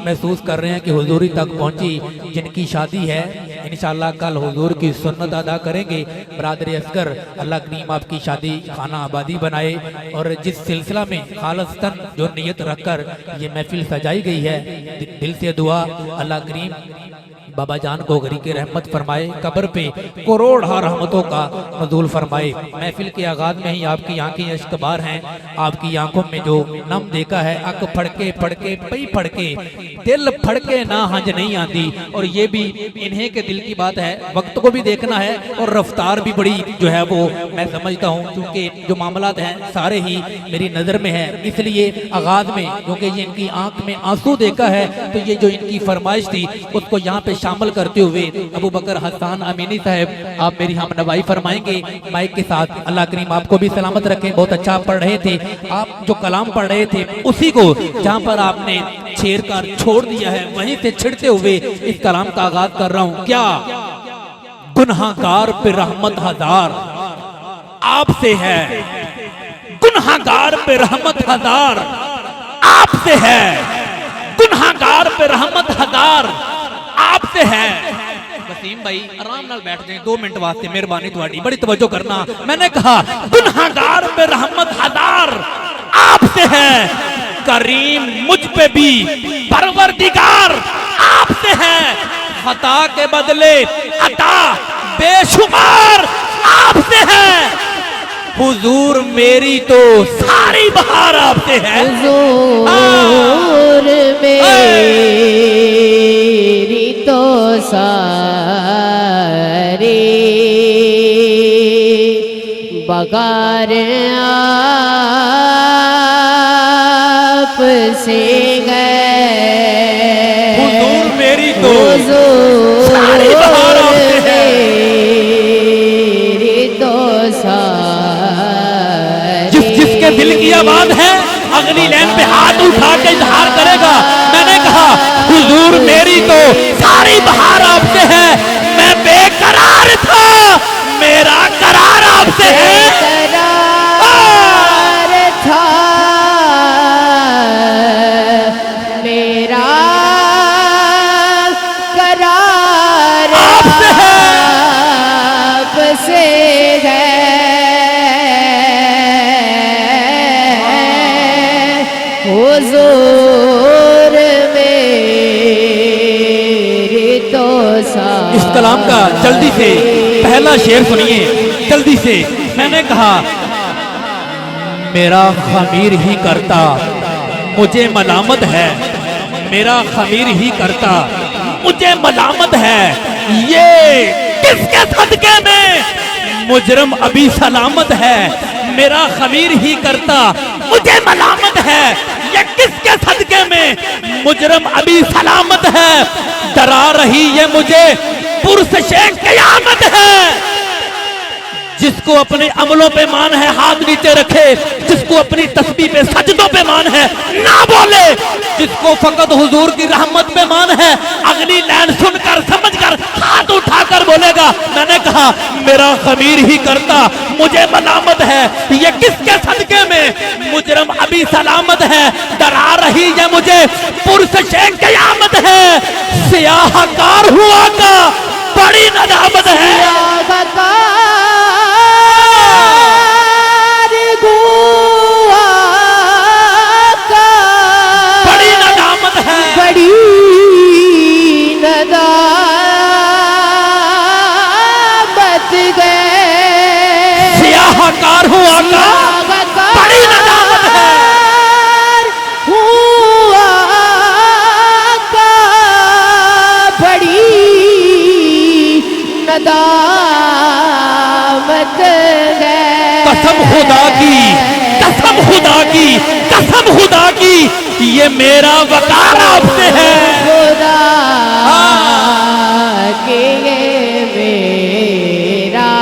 महसूस कर रहे हैं कि हुजूरी तक पहुंची, जिनकी शादी है इंशाअल्लाह कल हुजूर की सुन्नत अदा करेंगे। बरादरी असगर अल्लाह करीम आपकी शादी खाना आबादी बनाए, और जिस सिलसिला में खालिस्तन जो नियत रखकर ये महफिल सजाई गई है, दिल से दुआ अल्लाह करीम बाबा जान को गरी के रहमत फरमाए, कब्र पे करोड़ रहमतों का नज़ूल फरमाए। महफिल के आगाज में ही आपकी आंखें अश्कबार हैं, आपकी आंखों में जो नम देखा है, अक फड़के फड़के पई फड़के दिल फड़के ना हंज नहीं आती। और ये भी इन्हें के दिल की बात है, वक्त को भी देखना है और रफ्तार भी बड़ी जो है वो मैं समझता हूँ, क्योंकि जो मामलात हैं सारे ही मेरी नज़र में है। इसलिए आगाज में क्योंकि ये इनकी आंख में आंसू देखा है, तो ये जो इनकी फरमाइश थी उसको यहाँ पे शामिल करते हुए अबू बकर हसन अमीनी साहब आप मेरी हम नवाई फरमाएंगे माइक के साथ। अल्लाह करीम आपको भी सलामत रखें। बहुत अच्छा पढ़ रहे थे आप, जो कलाम पढ़ रहे थे उसी को जहाँ पर आपने छेड़ कर छोड़ दिया है वहीं से छिड़ते हुए इस कलाम का आगाज कर रहा हूँ। क्या गुनहगार पे रहमत हजार आपसे है, गुनहगार पे रहमत हजार आपसे है, गुनहगार पे रहमत हजार आपसे है। वसीम भाई आराम नाल बैठ जाए 2 मिनट वास्ते, मेहरबानी तुम्हारी, बड़ी तवज्जो करना। मैंने कहा गुनहगार पे रहमत हजार आपसे है, करीम मुझ पे भी परवरदिगार आपसे है, खता के बदले अता बेशुमार आपसे है, हुजूर मेरी तो सारी बहार आपसे है, हुजूर मेरी तो सारी बगार आपसे गए, हुजूर मेरी तो सारी बहार आपसे है, मेरी तो सारी। जिसके दिल की आवाज है अगली लाइन पे हाथ उठा के इजहार करेगा। मैंने कहा हुजूर मेरी तो सारी बहार आपसे है, मैं बेकरार था मेरा करार आपसे है, बेकरार था मेरा करार आपसे है, हुजूर मेरी तो सारी। इस कलाम का जल्दी से पहला शेर सुनिए जल्दी से। मैंने कहा मेरा खमीर ही करता मुझे मलामत है, मेरा खमीर ही करता मुझे मलामत है, ये किसके सदके में मुजरम अभी सलामत है, मेरा खमीर ही करता मुझे मलामत है, ये किसके सदके में मुजरम अभी सलामत है, डरा रही ये मुझे पुरसशे क़यामत है। जिसको अपने अमलों पे मान है हाथ नीचे रखे, जिसको अपनी तस्बीह पे सजदों पे मान है ना बोले, जिसको फकत हुजूर की रहमत पे मान है अगली लाइन सुनकर समझकर हाथ उठाकर बोलेगा। मैंने कहा मेरा खमीर ही करता मुझे मलामत है, ये किसके सदके में मुजरम अभी सलामत है, डरा रही है मुझे पुरसशे क़यामत है, सियाहकार हुआ का बड़ी नदामत है, बड़ी नदामत है, बड़ी नदामत गए, सियाहकार हुआ का बड़ी नदामत है, हुआ का बड़ी नदामत गए। कसम खुदा की, कसम खुदा की, कसम खुदा की, ये मेरा वकार आपसे है, खुदा के ये मेरा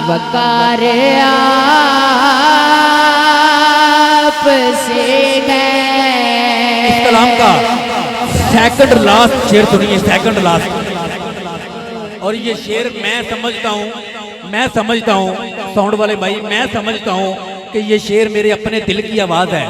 वकार आपसे है। इस कलाम का सेकंड लास्ट शेर सुनिए, सेकंड लास्ट। और ये शेर मैं समझता हूँ साउंड वाले भाई, मैं समझता हूँ कि ये शेर मेरे अपने दिल की आवाज़ है।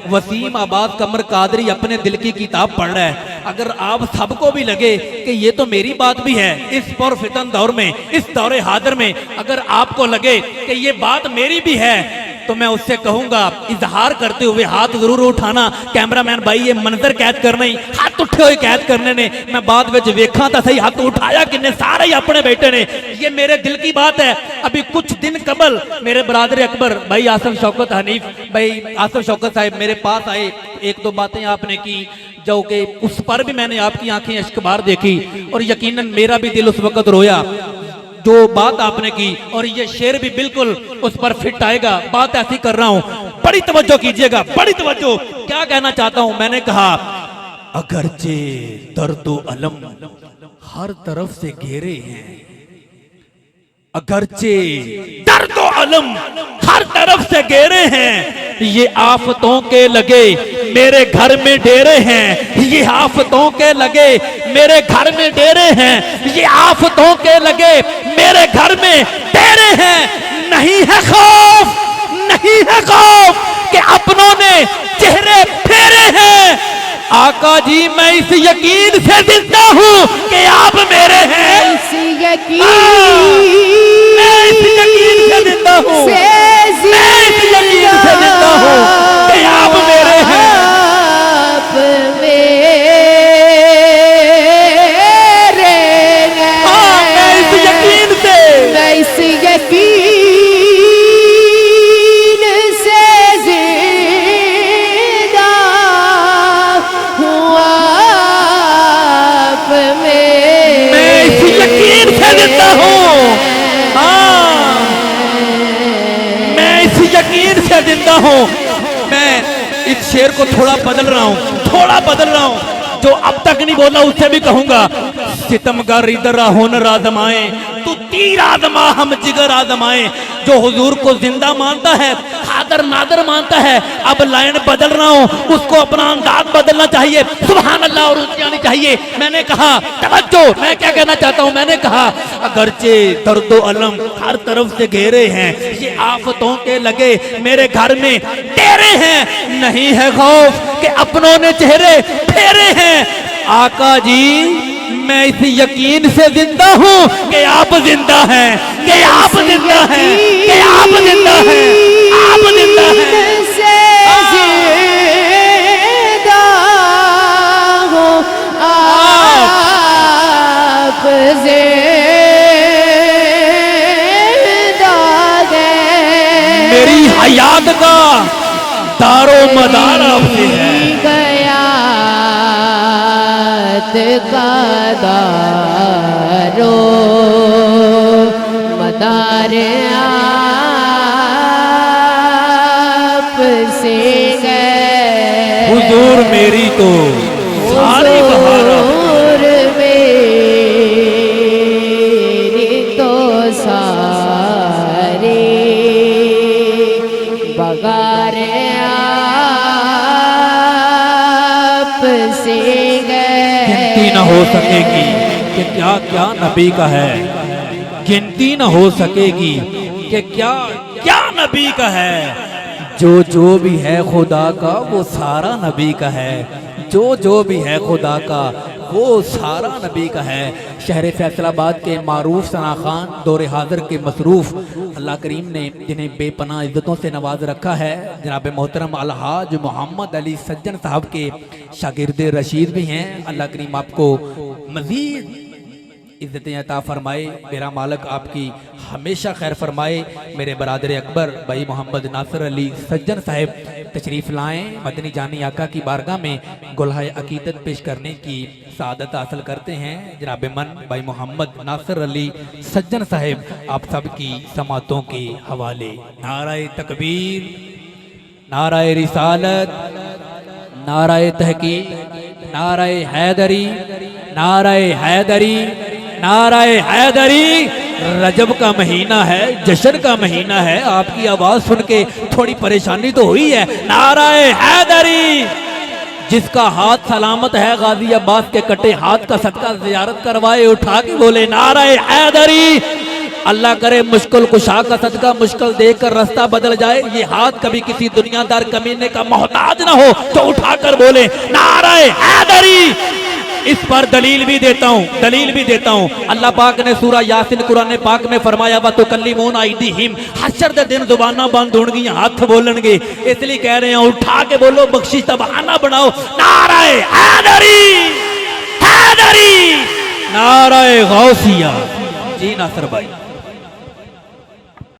वसीम आबाद कमर कादरी अपने दिल की किताब पढ़ रहा है। अगर आप सबको भी लगे कि ये तो मेरी बात भी है, इस पुरफितन दौर में, इस दौरे हाजिर में अगर आपको लगे कि ये बात मेरी भी है, तो मैं उससे कहूंगा इजहार करते हुए हाथ जरूर उठाना। कैमरामैन भाई ये मंजर कैद करना ही, हाथ उठे हुए कैद करने ने मैं बाद में वेखा था सही हाथ उठाया किन्ने, सारे ही अपने बेटे ने। ये मेरे दिल की बात है। अभी कुछ दिन कबल मेरे बरादर अकबर भाई आसफ शौकत हनीफ भाई आसफ शौकत साहब मेरे पास आए, एक दो बातें आपने की जो कि उस पर भी मैंने आपकी आंखें अश्कबार देखी और यकीनन मेरा भी दिल उस वक्त रोया जो बात आपने की, और ये शेर भी बिल्कुल उस पर फिट आएगा। बात ऐसी कर रहा हूं, बड़ी तवज्जो कीजिएगा, बड़ी तवज्जो। क्या कहना चाहता हूं, मैंने कहा अगरचे दर्दो अलम हर तरफ से घेरे हैं, अगरचे दर्दो अलम हर तरफ से घेरे हैं, ये आफतों के लगे मेरे घर में डेरे हैं, ये आफतों के लगे मेरे घर में डेरे हैं, ये आफतों के लगे मेरे घर में डेरे हैं। नहीं है खौफ, नहीं है खौफ कि अपनों ने चेहरे फेरे हैं। आका जी मैं इस यकीन से जिंदा हूं कि आप मेरे हैं, इस यकीन मैं इस यकीन से जिंदा हूं, मैं इस यकीन से जिंदा हूं कि आप मेरे हैं, आप मेरे हैं। हाँ मैं इस यकीन से, मैं इस यकीन से जिंदा हूँ, आप मैं इस यकीन से जिंदा हूं, हाँ मैं इस यकीन से जिंदा हूं। मैं इस शेर को थोड़ा बदल रहा हूं, थोड़ा बदल रहा हूं, जो अब तक नहीं बोला उससे भी कहूंगा। सितमगर इधर हुनर आजमाए, तू तीर आजमा हम जिगर आजमाए। जो हुजूर को जिंदा मानता है, हादर नादर मानता है, अब लाइन बदल रहा हूं, उसको अपना अंदाज बदलना चाहिए, सुभान अल्लाह और ऊंची आनी चाहिए। मैंने कहा तवज्जो, मैं क्या कहना चाहता हूं, मैंने कहा अगरचे दर्दो अलम हर तरफ से घेरे हैं, ये आफतों के लगे मेरे घर में डेरे हैं, नहीं है खौफ कि अपनों ने चेहरे फेरे हैं। आका जी मैं इस यकीन से जिंदा हूं कि आप जिंदा हैं, कि आप जिंदा हैं, कि आप जिंदा हैं, आप जिंदा हैं। से जिंदा हो, आप जिंदा हैं। मेरी हयात का दारो मदार आपसे है, का दारो मदार आप से गए। हुजूर मेरी तो सारी बहार, हुजूर मेरी तो सारी बगार आप से गिनती न हो सकेगी कि क्या क्या नबी का है, गिनती न हो सकेगी कि क्या क्या नबी का है। जो भी है खुदा का वो सारा नबी का है, जो भी है खुदा का वो सारा नबी का है। शहर फैसलाबाद के मारूफ सना खान दौरे हाजिर के मसरूफ़ अल्लाह करीम ने जिन्हें बेपनाह इज़्ज़तों से नवाज रखा है, जनाब मोहतरम अलहाज मोहम्मद अली सज्जन साहब के शागिर्द रशीद भी हैं। अल्लाह करीम आपको मज़ीद इज़्ज़तें अता फरमाए, मेरा मालिक आपकी हमेशा खैर फरमाए। मेरे बरादर अकबर भाई मोहम्मद नासिर अली सज्जन साहब तशरीफ़ लाएँ, मदनी जानी आका की बारगाह में गुलहाए अकीदत पेश करने की सादत हासिल करते हैं। जनाब मन भाई मोहम्मद नासिर अली सज्जन साहब आप सब की समातों के हवाले। नाराए तकबीर, नाराए रिसालत, नाराए तहकीक, नाराए हैदरी, नाराए हैदरी, नाराए हैदरी। रजब का महीना है, जश्न का महीना है, आपकी आवाज सुन के थोड़ी परेशानी तो हुई है। नाराए हैदरी, जिसका हाथ सलामत है गाजी अब्बास के कटे हाथ का सदका ज़ियारत करवाए, उठा के बोले नाराए हैदरी। अल्लाह करे मुश्किल कुशा का सदका मुश्किल देखकर रास्ता बदल जाए, ये हाथ कभी किसी दुनियादार कमीने का मोहताज ना हो तो उठाकर बोले नारे हैदरी। इस पर दलील भी देता हूं, अल्लाह पाक ने सूरा यासीन कुरान पाक में फरमाया वा तो कल्लिमून आइदीहिम, हशर दे दिन जुबाना बंद होणगी हाथ बोलणगे, इसलिए कह रहे हैं उठा के बोलो बख्शिश का बहाना बनाओ नारे हैदरी हैदरी नारे गौसिया। जी नासर भाई।